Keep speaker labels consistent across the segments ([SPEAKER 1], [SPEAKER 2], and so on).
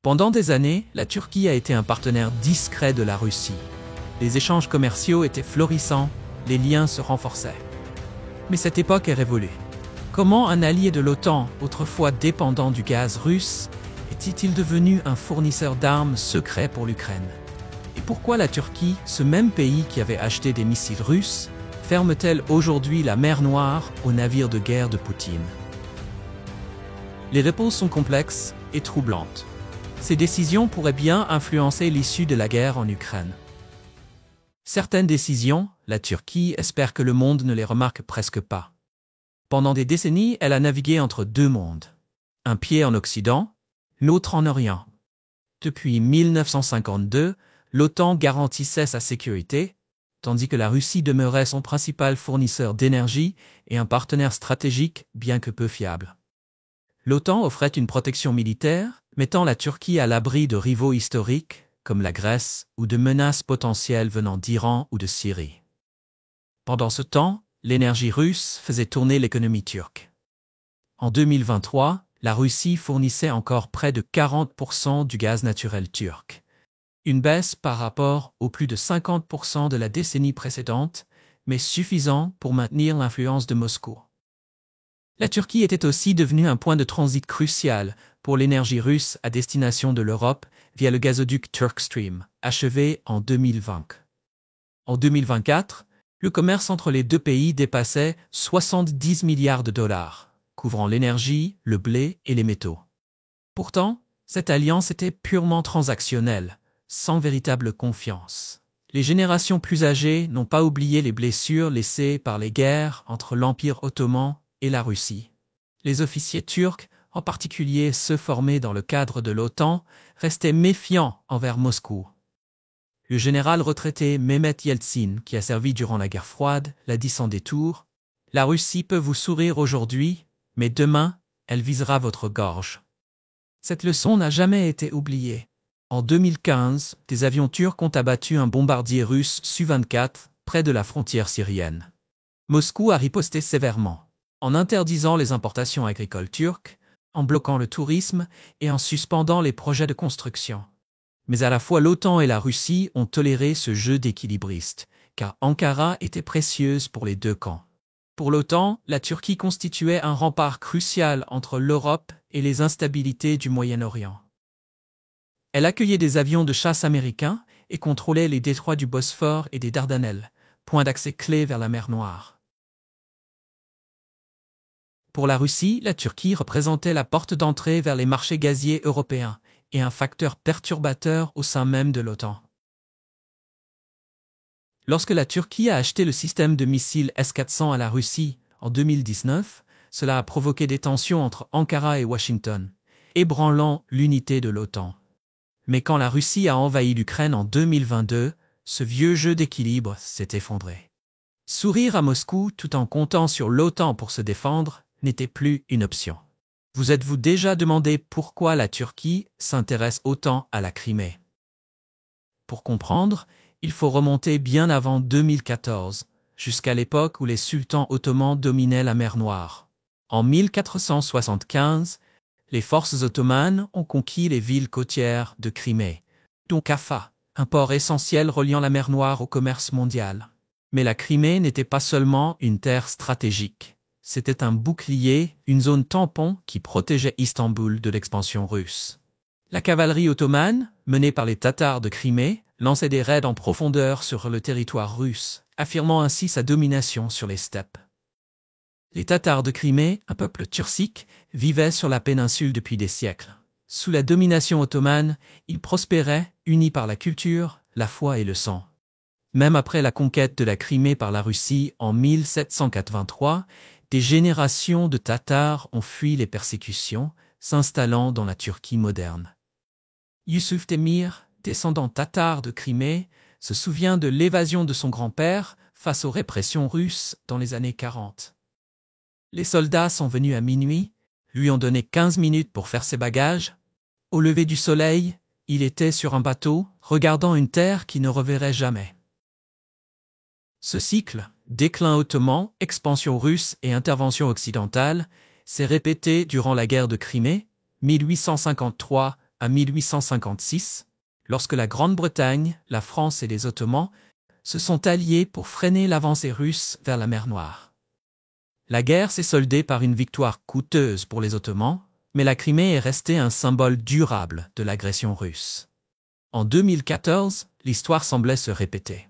[SPEAKER 1] Pendant des années, la Turquie a été un partenaire discret de la Russie. Les échanges commerciaux étaient florissants, les liens se renforçaient. Mais cette époque est révolue. Comment un allié de l'OTAN, autrefois dépendant du gaz russe, est-il devenu un fournisseur d'armes secret pour l'Ukraine? Et pourquoi la Turquie, ce même pays qui avait acheté des missiles russes, ferme-t-elle aujourd'hui la mer Noire aux navires de guerre de Poutine? Les réponses sont complexes et troublantes. Ces décisions pourraient bien influencer l'issue de la guerre en Ukraine. Certaines décisions, la Turquie espère que le monde ne les remarque presque pas. Pendant des décennies, elle a navigué entre deux mondes. Un pied en Occident, l'autre en Orient. Depuis 1952, l'OTAN garantissait sa sécurité, tandis que la Russie demeurait son principal fournisseur d'énergie et un partenaire stratégique bien que peu fiable. L'OTAN offrait une protection militaire, mettant la Turquie à l'abri de rivaux historiques, comme la Grèce, ou de menaces potentielles venant d'Iran ou de Syrie. Pendant ce temps, l'énergie russe faisait tourner l'économie turque. En 2023, la Russie fournissait encore près de 40% du gaz naturel turc. Une baisse par rapport aux plus de 50% de la décennie précédente, mais suffisant pour maintenir l'influence de Moscou. La Turquie était aussi devenue un point de transit crucial pour l'énergie russe à destination de l'Europe via le gazoduc Turkstream, achevé en 2020. En 2024, le commerce entre les deux pays dépassait 70 milliards de dollars, couvrant l'énergie, le blé et les métaux. Pourtant, cette alliance était purement transactionnelle, sans véritable confiance. Les générations plus âgées n'ont pas oublié les blessures laissées par les guerres entre l'Empire ottoman et la Russie. Les officiers turcs, en particulier ceux formés dans le cadre de l'OTAN, restaient méfiants envers Moscou. Le général retraité Mehmet Yeltsin, qui a servi durant la guerre froide, l'a dit sans détour: « La Russie peut vous sourire aujourd'hui, mais demain, elle visera votre gorge. » Cette leçon n'a jamais été oubliée. En 2015, des avions turcs ont abattu un bombardier russe Su-24 près de la frontière syrienne. Moscou a riposté sévèrement, en interdisant les importations agricoles turques, en bloquant le tourisme et en suspendant les projets de construction. Mais à la fois l'OTAN et la Russie ont toléré ce jeu d'équilibristes, car Ankara était précieuse pour les deux camps. Pour l'OTAN, la Turquie constituait un rempart crucial entre l'Europe et les instabilités du Moyen-Orient. Elle accueillait des avions de chasse américains et contrôlait les détroits du Bosphore et des Dardanelles, points d'accès clés vers la mer Noire. Pour la Russie, la Turquie représentait la porte d'entrée vers les marchés gaziers européens et un facteur perturbateur au sein même de l'OTAN. Lorsque la Turquie a acheté le système de missiles S-400 à la Russie en 2019, cela a provoqué des tensions entre Ankara et Washington, ébranlant l'unité de l'OTAN. Mais quand la Russie a envahi l'Ukraine en 2022, ce vieux jeu d'équilibre s'est effondré. Sourire à Moscou tout en comptant sur l'OTAN pour se défendre n'était plus une option. Vous êtes-vous déjà demandé pourquoi la Turquie s'intéresse autant à la Crimée? Pour comprendre, il faut remonter bien avant 2014, jusqu'à l'époque où les sultans ottomans dominaient la mer Noire. En 1475, les forces ottomanes ont conquis les villes côtières de Crimée, dont Kaffa, un port essentiel reliant la mer Noire au commerce mondial. Mais la Crimée n'était pas seulement une terre stratégique. C'était un bouclier, une zone tampon qui protégeait Istanbul de l'expansion russe. La cavalerie ottomane, menée par les Tatars de Crimée, lançait des raids en profondeur sur le territoire russe, affirmant ainsi sa domination sur les steppes. Les Tatars de Crimée, un peuple turcique, vivaient sur la péninsule depuis des siècles. Sous la domination ottomane, ils prospéraient, unis par la culture, la foi et le sang. Même après la conquête de la Crimée par la Russie en 1783, des générations de Tatars ont fui les persécutions, s'installant dans la Turquie moderne. Yusuf Temir, descendant tatar de Crimée, se souvient de l'évasion de son grand-père face aux répressions russes dans les années 40. Les soldats sont venus à minuit, lui ont donné 15 minutes pour faire ses bagages. Au lever du soleil, il était sur un bateau, regardant une terre qu'il ne reverrait jamais. Ce cycle, déclin ottoman, expansion russe et intervention occidentale, s'est répété durant la guerre de Crimée, 1853 à 1856, lorsque la Grande-Bretagne, la France et les Ottomans se sont alliés pour freiner l'avancée russe vers la mer Noire. La guerre s'est soldée par une victoire coûteuse pour les Ottomans, mais la Crimée est restée un symbole durable de l'agression russe. En 2014, l'histoire semblait se répéter.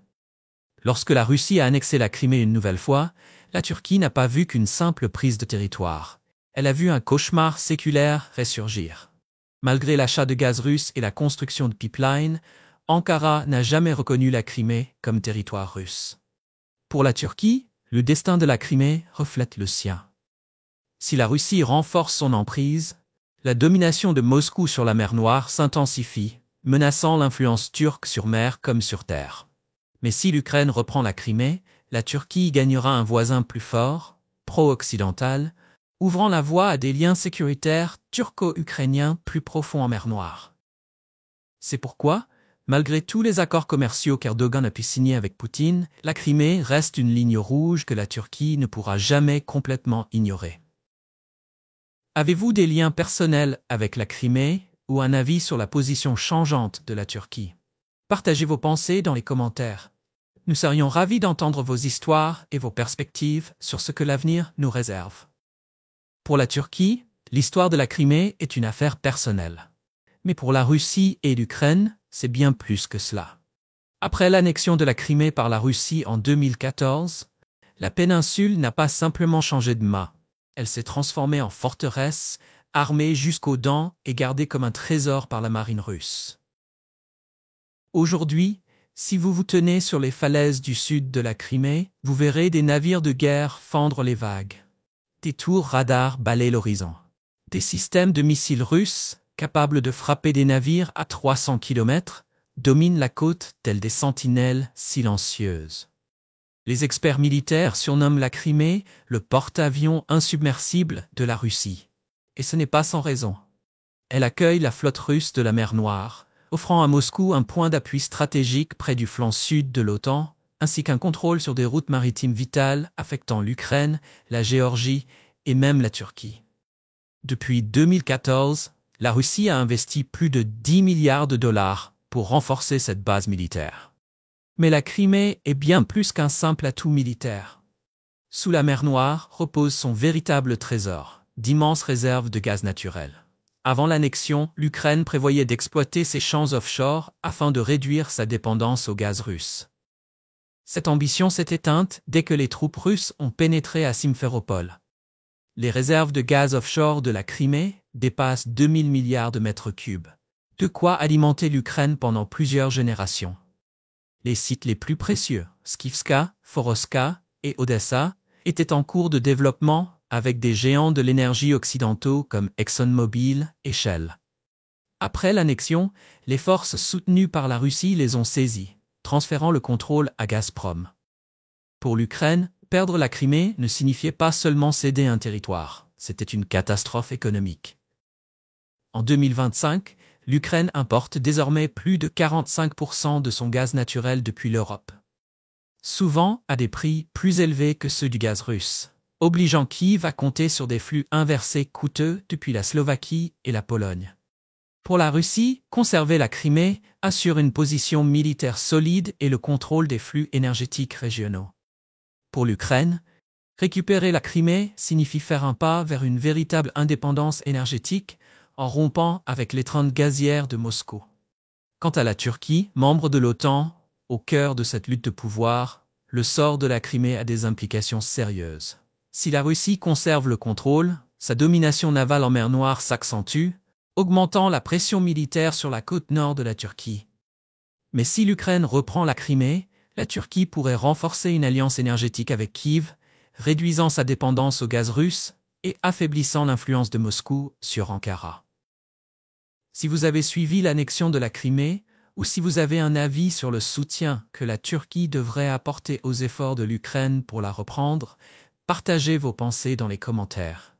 [SPEAKER 1] Lorsque la Russie a annexé la Crimée une nouvelle fois, la Turquie n'a pas vu qu'une simple prise de territoire. Elle a vu un cauchemar séculaire ressurgir. Malgré l'achat de gaz russe et la construction de pipelines, Ankara n'a jamais reconnu la Crimée comme territoire russe. Pour la Turquie, le destin de la Crimée reflète le sien. Si la Russie renforce son emprise, la domination de Moscou sur la mer Noire s'intensifie, menaçant l'influence turque sur mer comme sur terre. Mais si l'Ukraine reprend la Crimée, la Turquie gagnera un voisin plus fort, pro-occidental, ouvrant la voie à des liens sécuritaires turco-ukrainiens plus profonds en mer Noire. C'est pourquoi, malgré tous les accords commerciaux qu'Erdogan a pu signer avec Poutine, la Crimée reste une ligne rouge que la Turquie ne pourra jamais complètement ignorer. Avez-vous des liens personnels avec la Crimée ou un avis sur la position changeante de la Turquie? Partagez vos pensées dans les commentaires. Nous serions ravis d'entendre vos histoires et vos perspectives sur ce que l'avenir nous réserve. Pour la Turquie, l'histoire de la Crimée est une affaire personnelle. Mais pour la Russie et l'Ukraine, c'est bien plus que cela. Après l'annexion de la Crimée par la Russie en 2014, la péninsule n'a pas simplement changé de mât. Elle s'est transformée en forteresse, armée jusqu'aux dents et gardée comme un trésor par la marine russe. Aujourd'hui, si vous vous tenez sur les falaises du sud de la Crimée, vous verrez des navires de guerre fendre les vagues. Des tours radars balaient l'horizon. Des systèmes de missiles russes, capables de frapper des navires à 300 km, dominent la côte telles des sentinelles silencieuses. Les experts militaires surnomment la Crimée le porte-avions insubmersible de la Russie. Et ce n'est pas sans raison. Elle accueille la flotte russe de la mer Noire, offrant à Moscou un point d'appui stratégique près du flanc sud de l'OTAN, ainsi qu'un contrôle sur des routes maritimes vitales affectant l'Ukraine, la Géorgie et même la Turquie. Depuis 2014, la Russie a investi plus de 10 milliards de dollars pour renforcer cette base militaire. Mais la Crimée est bien plus qu'un simple atout militaire. Sous la mer Noire repose son véritable trésor, d'immenses réserves de gaz naturel. Avant l'annexion, l'Ukraine prévoyait d'exploiter ses champs offshore afin de réduire sa dépendance au gaz russe. Cette ambition s'est éteinte dès que les troupes russes ont pénétré à Simferopol. Les réserves de gaz offshore de la Crimée dépassent 2000 milliards de mètres cubes, de quoi alimenter l'Ukraine pendant plusieurs générations. Les sites les plus précieux, Skivska, Foroska et Odessa, étaient en cours de développement avec des géants de l'énergie occidentaux comme ExxonMobil et Shell. Après l'annexion, les forces soutenues par la Russie les ont saisis, transférant le contrôle à Gazprom. Pour l'Ukraine, perdre la Crimée ne signifiait pas seulement céder un territoire, c'était une catastrophe économique. En 2025, l'Ukraine importe désormais plus de 45% de son gaz naturel depuis l'Europe. Souvent à des prix plus élevés que ceux du gaz russe, obligeant Kiev à compter sur des flux inversés coûteux depuis la Slovaquie et la Pologne. Pour la Russie, conserver la Crimée assure une position militaire solide et le contrôle des flux énergétiques régionaux. Pour l'Ukraine, récupérer la Crimée signifie faire un pas vers une véritable indépendance énergétique en rompant avec l'étreinte gazière de Moscou. Quant à la Turquie, membre de l'OTAN, au cœur de cette lutte de pouvoir, le sort de la Crimée a des implications sérieuses. Si la Russie conserve le contrôle, sa domination navale en mer Noire s'accentue, augmentant la pression militaire sur la côte nord de la Turquie. Mais si l'Ukraine reprend la Crimée, la Turquie pourrait renforcer une alliance énergétique avec Kiev, réduisant sa dépendance au gaz russe et affaiblissant l'influence de Moscou sur Ankara. Si vous avez suivi l'annexion de la Crimée, ou si vous avez un avis sur le soutien que la Turquie devrait apporter aux efforts de l'Ukraine pour la reprendre, partagez vos pensées dans les commentaires.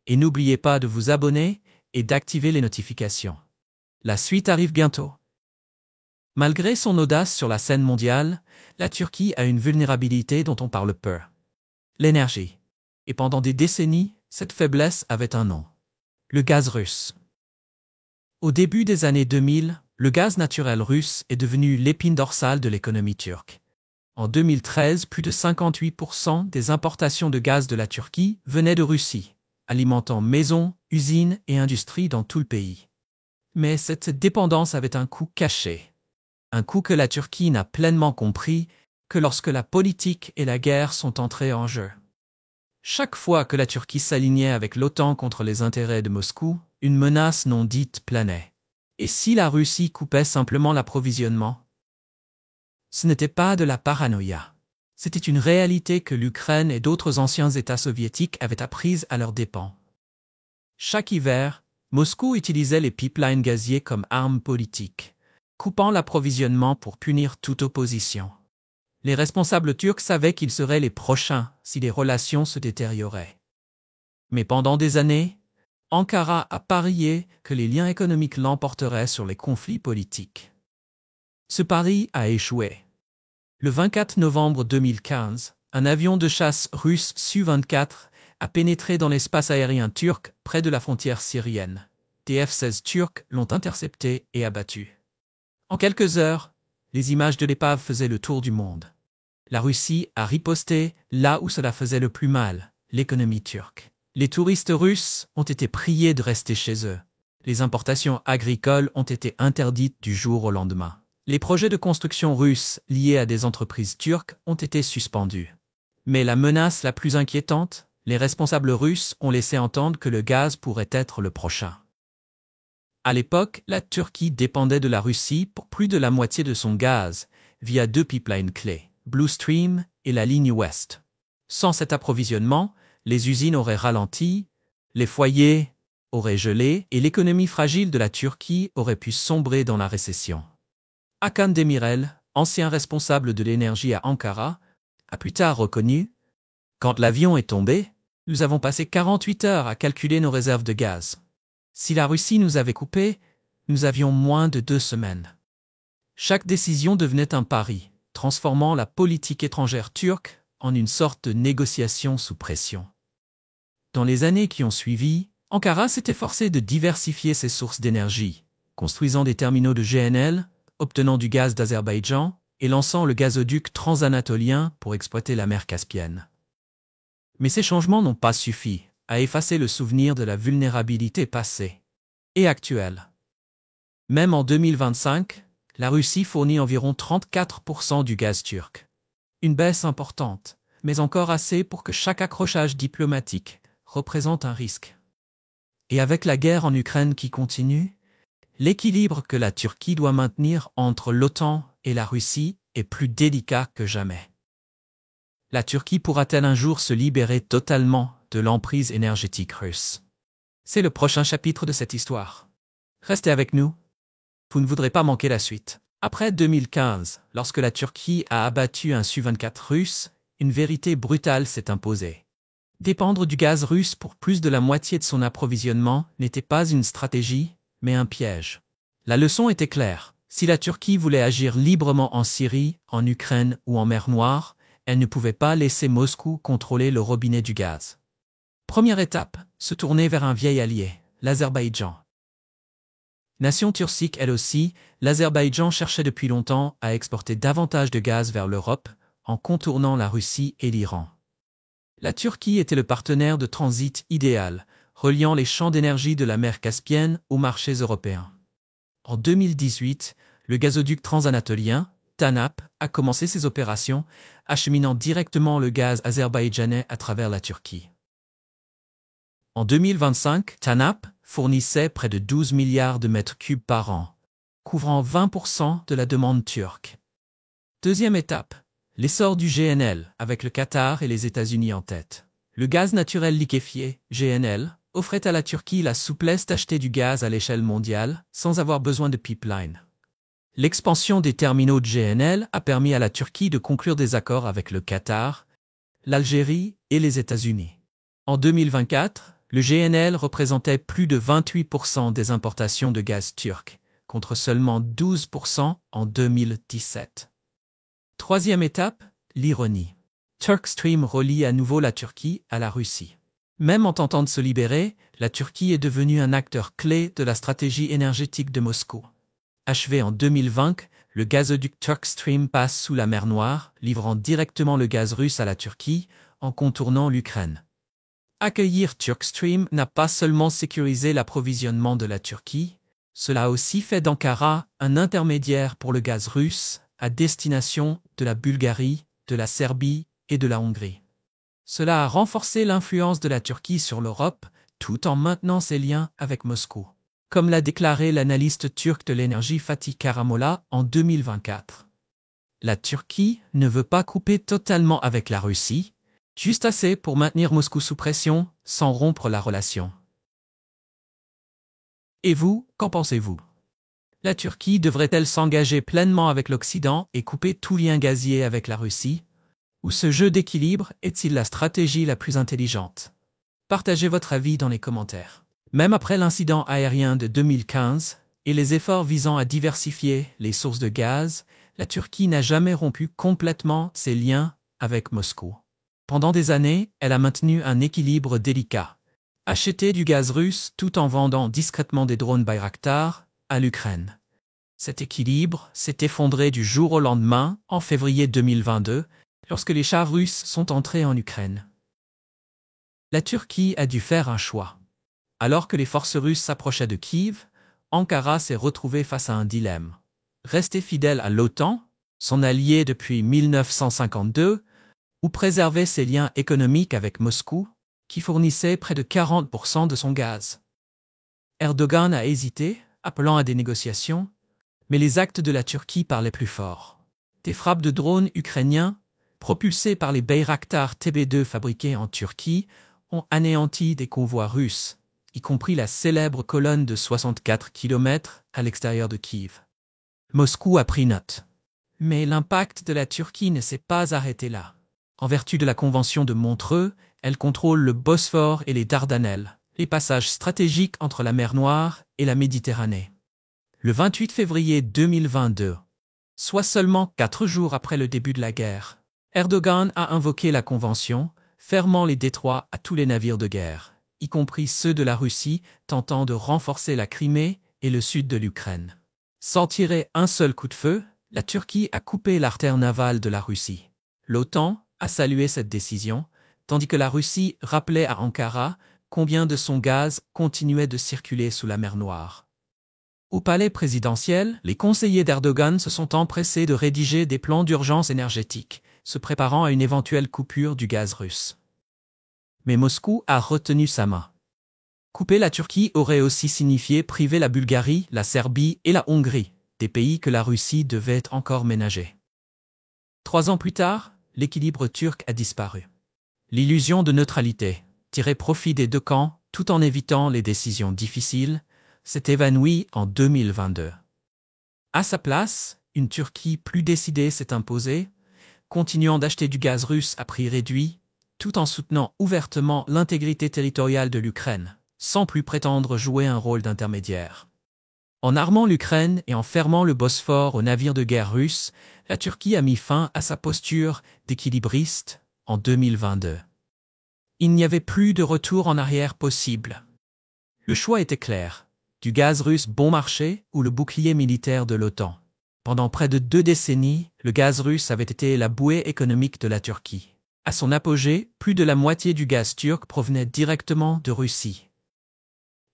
[SPEAKER 1] Et n'oubliez pas de vous abonner et d'activer les notifications. La suite arrive bientôt. Malgré son audace sur la scène mondiale, la Turquie a une vulnérabilité dont on parle peu. L'énergie. Et pendant des décennies, cette faiblesse avait un nom. Le gaz russe. Au début des années 2000, le gaz naturel russe est devenu l'épine dorsale de l'économie turque. En 2013, plus de 58% des importations de gaz de la Turquie venaient de Russie, alimentant maisons, usines et industries dans tout le pays. Mais cette dépendance avait un coût caché. Un coût que la Turquie n'a pleinement compris que lorsque la politique et la guerre sont entrées en jeu. Chaque fois que la Turquie s'alignait avec l'OTAN contre les intérêts de Moscou, une menace non dite planait. Et si la Russie coupait simplement l'approvisionnement? Ce n'était pas de la paranoïa. C'était une réalité que l'Ukraine et d'autres anciens États soviétiques avaient apprise à leurs dépens. Chaque hiver, Moscou utilisait les pipelines gaziers comme arme politique, coupant l'approvisionnement pour punir toute opposition. Les responsables turcs savaient qu'ils seraient les prochains si les relations se détérioraient. Mais pendant des années, Ankara a parié que les liens économiques l'emporteraient sur les conflits politiques. Ce pari a échoué. Le 24 novembre 2015, un avion de chasse russe Su-24 a pénétré dans l'espace aérien turc près de la frontière syrienne. Des F-16 turcs l'ont intercepté et abattu. En quelques heures, les images de l'épave faisaient le tour du monde. La Russie a riposté là où cela faisait le plus mal, l'économie turque. Les touristes russes ont été priés de rester chez eux. Les importations agricoles ont été interdites du jour au lendemain. Les projets de construction russes liés à des entreprises turques ont été suspendus. Mais la menace la plus inquiétante, les responsables russes ont laissé entendre que le gaz pourrait être le prochain. À l'époque, la Turquie dépendait de la Russie pour plus de la moitié de son gaz, via deux pipelines clés, Blue Stream et la ligne Ouest. Sans cet approvisionnement, les usines auraient ralenti, les foyers auraient gelé et l'économie fragile de la Turquie aurait pu sombrer dans la récession. Hakan Demirel, ancien responsable de l'énergie à Ankara, a plus tard reconnu « Quand l'avion est tombé, nous avons passé 48 heures à calculer nos réserves de gaz. Si la Russie nous avait coupés, nous avions moins de 2 semaines. » Chaque décision devenait un pari, transformant la politique étrangère turque en une sorte de négociation sous pression. Dans les années qui ont suivi, Ankara s'est efforcé de diversifier ses sources d'énergie, construisant des terminaux de GNL, obtenant du gaz d'Azerbaïdjan et lançant le gazoduc transanatolien pour exploiter la mer Caspienne. Mais ces changements n'ont pas suffi à effacer le souvenir de la vulnérabilité passée et actuelle. Même en 2025, la Russie fournit environ 34% du gaz turc. Une baisse importante, mais encore assez pour que chaque accrochage diplomatique représente un risque. Et avec la guerre en Ukraine qui continue, l'équilibre que la Turquie doit maintenir entre l'OTAN et la Russie est plus délicat que jamais. La Turquie pourra-t-elle un jour se libérer totalement de l'emprise énergétique russe? C'est le prochain chapitre de cette histoire. Restez avec nous. Vous ne voudrez pas manquer la suite. Après 2015, lorsque la Turquie a abattu un Su-24 russe, une vérité brutale s'est imposée. Dépendre du gaz russe pour plus de la moitié de son approvisionnement n'était pas une stratégie, mais un piège. La leçon était claire. Si la Turquie voulait agir librement en Syrie, en Ukraine ou en mer Noire, elle ne pouvait pas laisser Moscou contrôler le robinet du gaz. Première étape, se tourner vers un vieil allié, l'Azerbaïdjan. Nation turcique elle aussi, l'Azerbaïdjan cherchait depuis longtemps à exporter davantage de gaz vers l'Europe, en contournant la Russie et l'Iran. La Turquie était le partenaire de transit idéal, reliant les champs d'énergie de la mer Caspienne aux marchés européens. En 2018, le gazoduc transanatolien, TANAP, a commencé ses opérations, acheminant directement le gaz azerbaïdjanais à travers la Turquie. En 2025, TANAP fournissait près de 12 milliards de mètres cubes par an, couvrant 20% de la demande turque. Deuxième étape, l'essor du GNL, avec le Qatar et les États-Unis en tête. Le gaz naturel liquéfié, GNL, offrait à la Turquie la souplesse d'acheter du gaz à l'échelle mondiale sans avoir besoin de pipeline. L'expansion des terminaux de GNL a permis à la Turquie de conclure des accords avec le Qatar, l'Algérie et les États-Unis. En 2024, le GNL représentait plus de 28% des importations de gaz turc, contre seulement 12% en 2017. Troisième étape, l'ironie. Turkstream relie à nouveau la Turquie à la Russie. Même en tentant de se libérer, la Turquie est devenue un acteur clé de la stratégie énergétique de Moscou. Achevé en 2020, le gazoduc Turk Stream passe sous la mer Noire, livrant directement le gaz russe à la Turquie, en contournant l'Ukraine. Accueillir Turk Stream n'a pas seulement sécurisé l'approvisionnement de la Turquie, cela a aussi fait d'Ankara un intermédiaire pour le gaz russe à destination de la Bulgarie, de la Serbie et de la Hongrie. Cela a renforcé l'influence de la Turquie sur l'Europe, tout en maintenant ses liens avec Moscou, comme l'a déclaré l'analyste turc de l'énergie Fatih Karamolla en 2024. La Turquie ne veut pas couper totalement avec la Russie, juste assez pour maintenir Moscou sous pression, sans rompre la relation. Et vous, qu'en pensez-vous? La Turquie devrait-elle s'engager pleinement avec l'Occident et couper tout lien gazier avec la Russie? Ou ce jeu d'équilibre est-il la stratégie la plus intelligente? Partagez votre avis dans les commentaires. Même après l'incident aérien de 2015 et les efforts visant à diversifier les sources de gaz, la Turquie n'a jamais rompu complètement ses liens avec Moscou. Pendant des années, elle a maintenu un équilibre délicat. Acheter du gaz russe tout en vendant discrètement des drones Bayraktar à l'Ukraine. Cet équilibre s'est effondré du jour au lendemain, en février 2022, lorsque les chars russes sont entrés en Ukraine. La Turquie a dû faire un choix. Alors que les forces russes s'approchaient de Kiev, Ankara s'est retrouvée face à un dilemme. Rester fidèle à l'OTAN, son allié depuis 1952, ou préserver ses liens économiques avec Moscou, qui fournissait près de 40% de son gaz. Erdogan a hésité, appelant à des négociations, mais les actes de la Turquie parlaient plus fort. Des frappes de drones ukrainiens, propulsés par les Bayraktar TB2 fabriqués en Turquie, ont anéanti des convois russes, y compris la célèbre colonne de 64 km à l'extérieur de Kiev. Moscou a pris note. Mais l'impact de la Turquie ne s'est pas arrêté là. En vertu de la Convention de Montreux, elle contrôle le Bosphore et les Dardanelles, les passages stratégiques entre la mer Noire et la Méditerranée. Le 28 février 2022, soit seulement 4 jours après le début de la guerre, Erdogan a invoqué la Convention, fermant les détroits à tous les navires de guerre, y compris ceux de la Russie tentant de renforcer la Crimée et le sud de l'Ukraine. Sans tirer un seul coup de feu, la Turquie a coupé l'artère navale de la Russie. L'OTAN a salué cette décision, tandis que la Russie rappelait à Ankara combien de son gaz continuait de circuler sous la mer Noire. Au palais présidentiel, les conseillers d'Erdogan se sont empressés de rédiger des plans d'urgence énergétique, se préparant à une éventuelle coupure du gaz russe. Mais Moscou a retenu sa main. Couper la Turquie aurait aussi signifié priver la Bulgarie, la Serbie et la Hongrie, des pays que la Russie devait encore ménager. 3 ans plus tard, l'équilibre turc a disparu. L'illusion de neutralité, tirer profit des deux camps tout en évitant les décisions difficiles, s'est évanouie en 2022. À sa place, une Turquie plus décidée s'est imposée, continuant d'acheter du gaz russe à prix réduit, tout en soutenant ouvertement l'intégrité territoriale de l'Ukraine, sans plus prétendre jouer un rôle d'intermédiaire. En armant l'Ukraine et en fermant le Bosphore aux navires de guerre russes, la Turquie a mis fin à sa posture d'équilibriste en 2022. Il n'y avait plus de retour en arrière possible. Le choix était clair, du gaz russe bon marché ou le bouclier militaire de l'OTAN. Pendant près de 2 décennies, le gaz russe avait été la bouée économique de la Turquie. À son apogée, plus de la moitié du gaz turc provenait directement de Russie.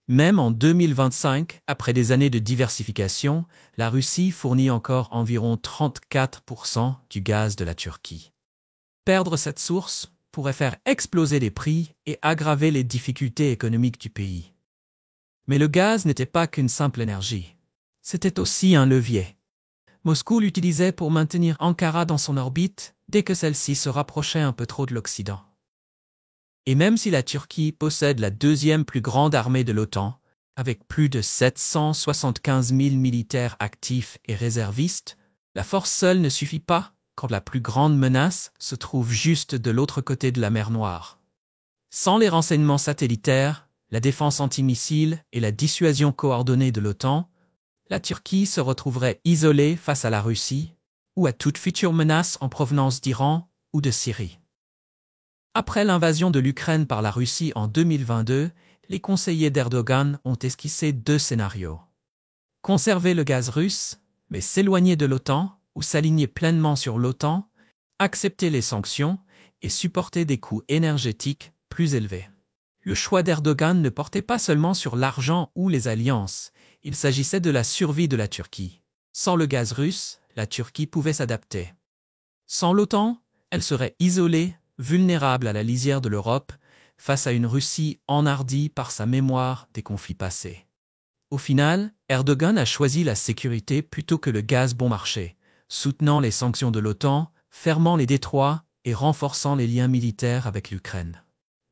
[SPEAKER 1] Même en 2025, après des années de diversification, la Russie fournit encore environ 34% du gaz de la Turquie. Perdre cette source pourrait faire exploser les prix et aggraver les difficultés économiques du pays. Mais le gaz n'était pas qu'une simple énergie. C'était aussi un levier. Moscou l'utilisait pour maintenir Ankara dans son orbite dès que celle-ci se rapprochait un peu trop de l'Occident. Et même si la Turquie possède la 2e plus grande armée de l'OTAN, avec plus de 775 000 militaires actifs et réservistes, la force seule ne suffit pas quand la plus grande menace se trouve juste de l'autre côté de la mer Noire. Sans les renseignements satellitaires, la défense antimissile et la dissuasion coordonnée de l'OTAN, la Turquie se retrouverait isolée face à la Russie ou à toute future menace en provenance d'Iran ou de Syrie. Après l'invasion de l'Ukraine par la Russie en 2022, les conseillers d'Erdogan ont esquissé deux scénarios. Conserver le gaz russe, mais s'éloigner de l'OTAN ou s'aligner pleinement sur l'OTAN, accepter les sanctions et supporter des coûts énergétiques plus élevés. Le choix d'Erdogan ne portait pas seulement sur l'argent ou les alliances, il s'agissait de la survie de la Turquie. Sans le gaz russe, la Turquie pouvait s'adapter. Sans l'OTAN, elle serait isolée, vulnérable à la lisière de l'Europe, face à une Russie enhardie par sa mémoire des conflits passés. Au final, Erdogan a choisi la sécurité plutôt que le gaz bon marché, soutenant les sanctions de l'OTAN, fermant les détroits et renforçant les liens militaires avec l'Ukraine.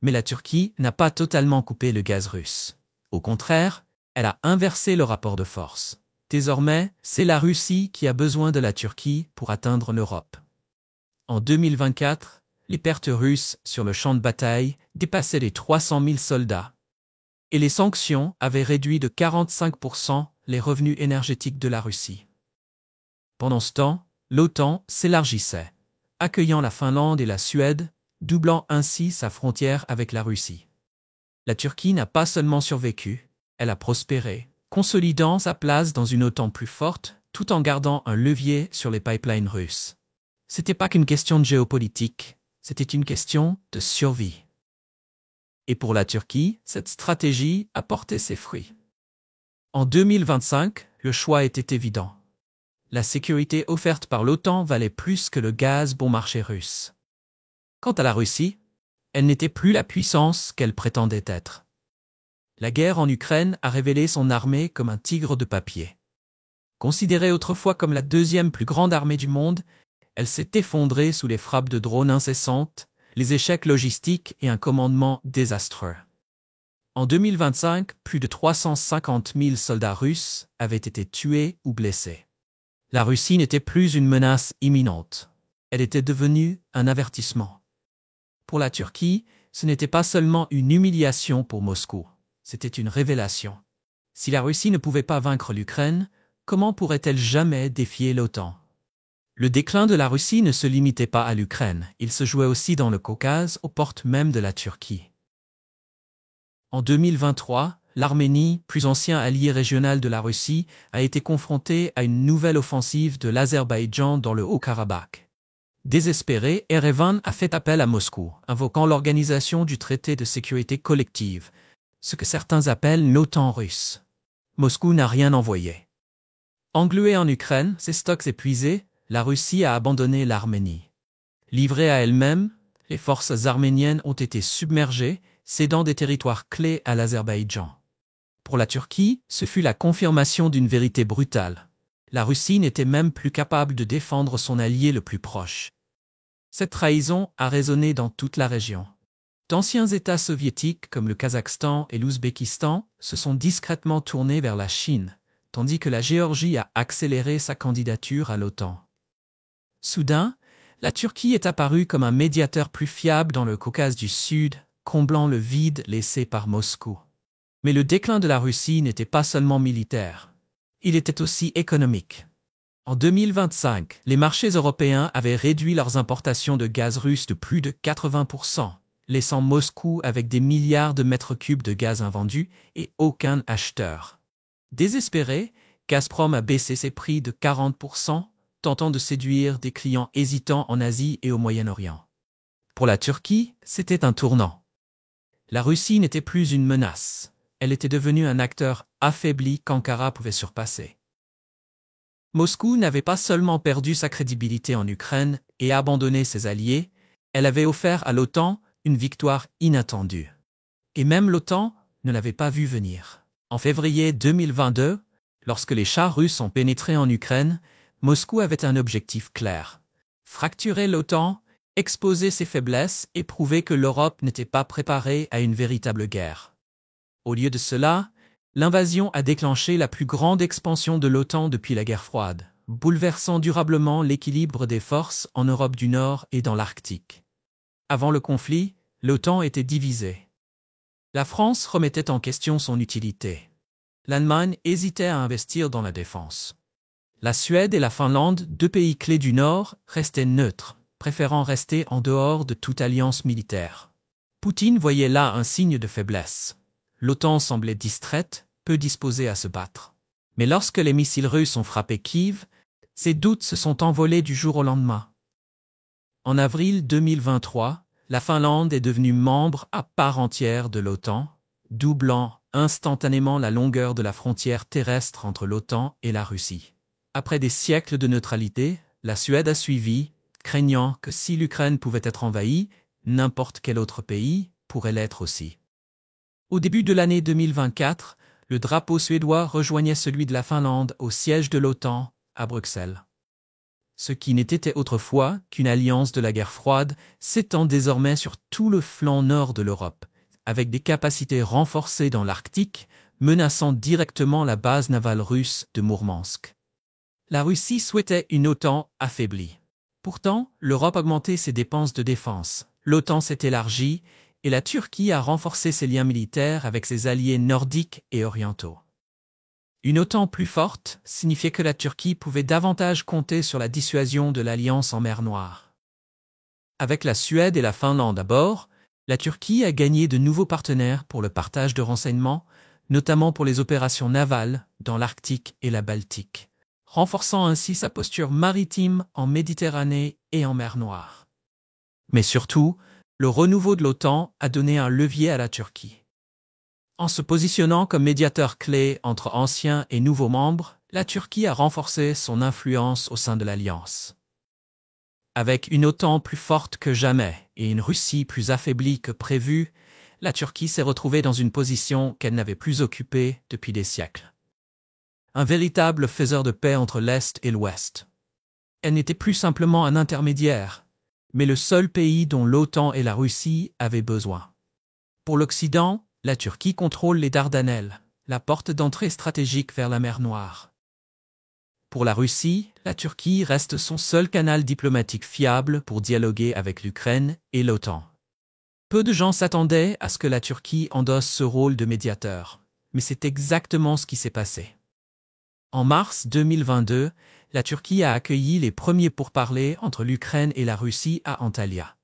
[SPEAKER 1] Mais la Turquie n'a pas totalement coupé le gaz russe. Au contraire, elle a inversé le rapport de force. Désormais, c'est la Russie qui a besoin de la Turquie pour atteindre l'Europe. En 2024, les pertes russes sur le champ de bataille dépassaient les 300 000 soldats. Et les sanctions avaient réduit de 45% les revenus énergétiques de la Russie. Pendant ce temps, l'OTAN s'élargissait, accueillant la Finlande et la Suède, doublant ainsi sa frontière avec la Russie. La Turquie n'a pas seulement survécu, elle a prospéré, consolidant sa place dans une OTAN plus forte, tout en gardant un levier sur les pipelines russes. C'était pas qu'une question de géopolitique, c'était une question de survie. Et pour la Turquie, cette stratégie a porté ses fruits. En 2025, le choix était évident. La sécurité offerte par l'OTAN valait plus que le gaz bon marché russe. Quant à la Russie, elle n'était plus la puissance qu'elle prétendait être. La guerre en Ukraine a révélé son armée comme un tigre de papier. Considérée autrefois comme la deuxième plus grande armée du monde, elle s'est effondrée sous les frappes de drones incessantes, les échecs logistiques et un commandement désastreux. En 2025, plus de 350 000 soldats russes avaient été tués ou blessés. La Russie n'était plus une menace imminente. Elle était devenue un avertissement. Pour la Turquie, ce n'était pas seulement une humiliation pour Moscou, c'était une révélation. Si la Russie ne pouvait pas vaincre l'Ukraine, comment pourrait-elle jamais défier l'OTAN ? Le déclin de la Russie ne se limitait pas à l'Ukraine, il se jouait aussi dans le Caucase, aux portes même de la Turquie. En 2023, l'Arménie, plus ancien allié régional de la Russie, a été confrontée à une nouvelle offensive de l'Azerbaïdjan dans le Haut-Karabakh. Désespéré, Erevan a fait appel à Moscou, invoquant l'organisation du traité de sécurité collective, ce que certains appellent l'OTAN russe. Moscou n'a rien envoyé. Engluée en Ukraine, ses stocks épuisés, la Russie a abandonné l'Arménie. Livrée à elle-même, les forces arméniennes ont été submergées, cédant des territoires clés à l'Azerbaïdjan. Pour la Turquie, ce fut la confirmation d'une vérité brutale. La Russie n'était même plus capable de défendre son allié le plus proche. Cette trahison a résonné dans toute la région. D'anciens États soviétiques comme le Kazakhstan et l'Ouzbékistan se sont discrètement tournés vers la Chine, tandis que la Géorgie a accéléré sa candidature à l'OTAN. Soudain, la Turquie est apparue comme un médiateur plus fiable dans le Caucase du Sud, comblant le vide laissé par Moscou. Mais le déclin de la Russie n'était pas seulement militaire. Il était aussi économique. En 2025, les marchés européens avaient réduit leurs importations de gaz russe de plus de 80%, laissant Moscou avec des milliards de mètres cubes de gaz invendus et aucun acheteur. Désespéré, Gazprom a baissé ses prix de 40%, tentant de séduire des clients hésitants en Asie et au Moyen-Orient. Pour la Turquie, c'était un tournant. La Russie n'était plus une menace. Elle était devenue un acteur affaibli qu'Ankara pouvait surpasser. Moscou n'avait pas seulement perdu sa crédibilité en Ukraine et abandonné ses alliés, elle avait offert à l'OTAN une victoire inattendue. Et même l'OTAN ne l'avait pas vu venir. En février 2022, lorsque les chars russes ont pénétré en Ukraine, Moscou avait un objectif clair. Fracturer l'OTAN, exposer ses faiblesses et prouver que l'Europe n'était pas préparée à une véritable guerre. Au lieu de cela, l'invasion a déclenché la plus grande expansion de l'OTAN depuis la guerre froide, bouleversant durablement l'équilibre des forces en Europe du Nord et dans l'Arctique. Avant le conflit, l'OTAN était divisée. La France remettait en question son utilité. L'Allemagne hésitait à investir dans la défense. La Suède et la Finlande, deux pays clés du Nord, restaient neutres, préférant rester en dehors de toute alliance militaire. Poutine voyait là un signe de faiblesse. L'OTAN semblait distraite, peu disposée à se battre. Mais lorsque les missiles russes ont frappé Kiev, ses doutes se sont envolés du jour au lendemain. En avril 2023, la Finlande est devenue membre à part entière de l'OTAN, doublant instantanément la longueur de la frontière terrestre entre l'OTAN et la Russie. Après des siècles de neutralité, la Suède a suivi, craignant que si l'Ukraine pouvait être envahie, n'importe quel autre pays pourrait l'être aussi. Au début de l'année 2024, le drapeau suédois rejoignait celui de la Finlande au siège de l'OTAN, à Bruxelles. Ce qui n'était autrefois qu'une alliance de la guerre froide s'étend désormais sur tout le flanc nord de l'Europe, avec des capacités renforcées dans l'Arctique, menaçant directement la base navale russe de Mourmansk. La Russie souhaitait une OTAN affaiblie. Pourtant, l'Europe augmentait ses dépenses de défense, l'OTAN s'est élargie, et la Turquie a renforcé ses liens militaires avec ses alliés nordiques et orientaux. Une OTAN plus forte signifiait que la Turquie pouvait davantage compter sur la dissuasion de l'alliance en mer Noire. Avec la Suède et la Finlande à bord, la Turquie a gagné de nouveaux partenaires pour le partage de renseignements, notamment pour les opérations navales dans l'Arctique et la Baltique, renforçant ainsi sa posture maritime en Méditerranée et en mer Noire. Mais surtout, le renouveau de l'OTAN a donné un levier à la Turquie. En se positionnant comme médiateur clé entre anciens et nouveaux membres, la Turquie a renforcé son influence au sein de l'Alliance. Avec une OTAN plus forte que jamais et une Russie plus affaiblie que prévu, la Turquie s'est retrouvée dans une position qu'elle n'avait plus occupée depuis des siècles. Un véritable faiseur de paix entre l'Est et l'Ouest. Elle n'était plus simplement un intermédiaire, mais le seul pays dont l'OTAN et la Russie avaient besoin. Pour l'Occident, la Turquie contrôle les Dardanelles, la porte d'entrée stratégique vers la mer Noire. Pour la Russie, la Turquie reste son seul canal diplomatique fiable pour dialoguer avec l'Ukraine et l'OTAN. Peu de gens s'attendaient à ce que la Turquie endosse ce rôle de médiateur, mais c'est exactement ce qui s'est passé. En mars 2022, la Turquie a accueilli les premiers pourparlers entre l'Ukraine et la Russie à Antalya.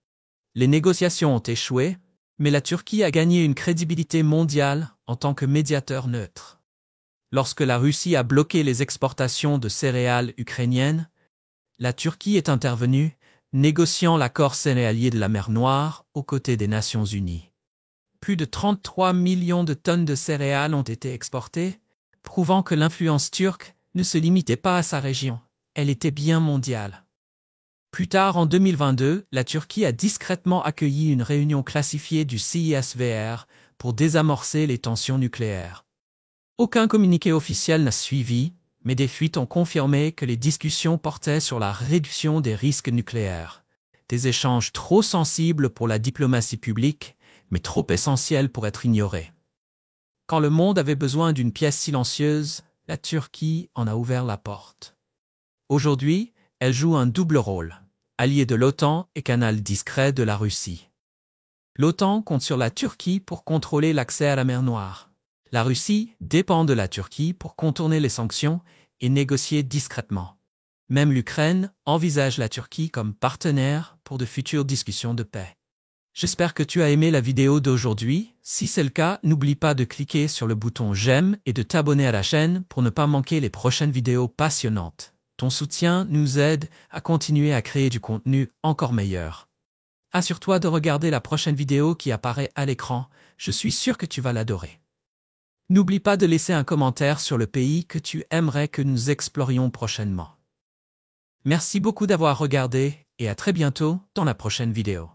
[SPEAKER 1] Les négociations ont échoué, mais la Turquie a gagné une crédibilité mondiale en tant que médiateur neutre. Lorsque la Russie a bloqué les exportations de céréales ukrainiennes, la Turquie est intervenue, négociant l'accord céréalier de la mer Noire aux côtés des Nations Unies. Plus de 33 millions de tonnes de céréales ont été exportées, prouvant que l'influence turque ne se limitait pas à sa région, elle était bien mondiale. Plus tard, en 2022, la Turquie a discrètement accueilli une réunion classifiée du CISVR pour désamorcer les tensions nucléaires. Aucun communiqué officiel n'a suivi, mais des fuites ont confirmé que les discussions portaient sur la réduction des risques nucléaires. Des échanges trop sensibles pour la diplomatie publique, mais trop essentiels pour être ignorés. Quand le monde avait besoin d'une pièce silencieuse, la Turquie en a ouvert la porte. Aujourd'hui, elle joue un double rôle, alliée de l'OTAN et canal discret de la Russie. L'OTAN compte sur la Turquie pour contrôler l'accès à la mer Noire. La Russie dépend de la Turquie pour contourner les sanctions et négocier discrètement. Même l'Ukraine envisage la Turquie comme partenaire pour de futures discussions de paix. J'espère que tu as aimé la vidéo d'aujourd'hui. Si c'est le cas, n'oublie pas de cliquer sur le bouton j'aime et de t'abonner à la chaîne pour ne pas manquer les prochaines vidéos passionnantes. Ton soutien nous aide à continuer à créer du contenu encore meilleur. Assure-toi de regarder la prochaine vidéo qui apparaît à l'écran, je suis sûr que tu vas l'adorer. N'oublie pas de laisser un commentaire sur le pays que tu aimerais que nous explorions prochainement. Merci beaucoup d'avoir regardé et à très bientôt dans la prochaine vidéo.